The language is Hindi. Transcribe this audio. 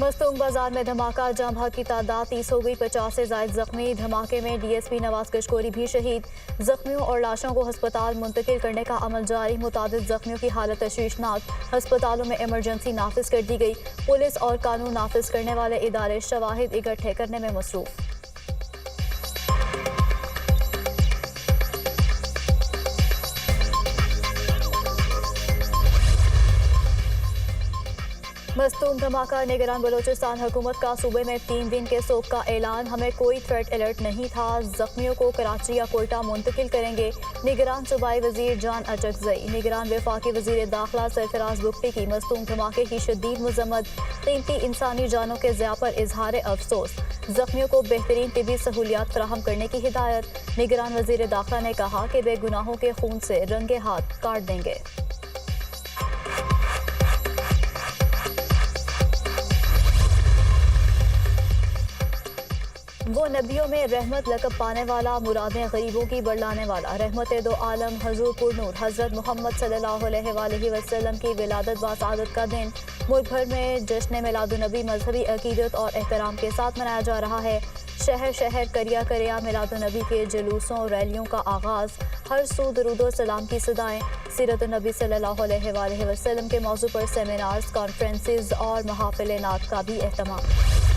मस्तूंग बाजार में धमाका, जाम भाग की तादाद 30 हो गई, 50 से ज्यादा जख्मी। धमाके में डीएसपी नवाज कशकोरी भी शहीद। जख्मियों और लाशों को अस्पताल मुंतकिल करने का अमल जारी। मुतादिद जख्मियों की हालत तशवीशनाक, अस्पतालों में इमरजेंसी नाफिज कर दी गई। पुलिस और कानून नाफिज करने वाले इदारे शवाहिद इकट्ठे करने में मसरूफ। मस्तूम धमाका, निगरान बलोचिस्तान हुकूमत का सूबे में 3 दिन के सोग का ऐलान। हमें कोई थ्रेट अलर्ट नहीं था, जख्मियों को कराची या कोयटा मुंतकिल करेंगे। निगरान सूबाई वजीर जान अचकजई। निगरान वफाकी वजीर दाखिला सरफराज बुगटी की मस्तूम धमाके की शदीद मजम्मत। कीमती इंसानी जानों के ज़िया पर इजहार अफसोस। जख्मियों को बेहतरीन तिबी सहूलियात फराहम करने की हिदायत। निगरान वजीर दाखिला ने कहा कि बेगुनाहों के खून से रंगे हाथ काट देंगे। वो नबियों में रहमत लकब पाने वाला, मुरादें गरीबों की बरलाने वाला, रहमत दो आलम हजूर पुरनूर हजरत मोहम्मद सल्लल्लाहु अलैहि वसल्लम की विलादत बासादत का दिन मुल्क भर में जश्न मिलादुन्नबी मजहबी अकीदत और एहतराम के साथ मनाया जा रहा है। शहर शहर करिया करिया मिलादुन्नबी के जुलूसों रैलियों का आगाज़, हर सू दुरूद सलाम की सदाएँ। सीरतुन्नबी सल्लल्लाहु अलैहि वसल्लम के मौजू पर सेमिनार्स, कॉन्फ्रेंसेस और महफिल नात का भी एहतमाम।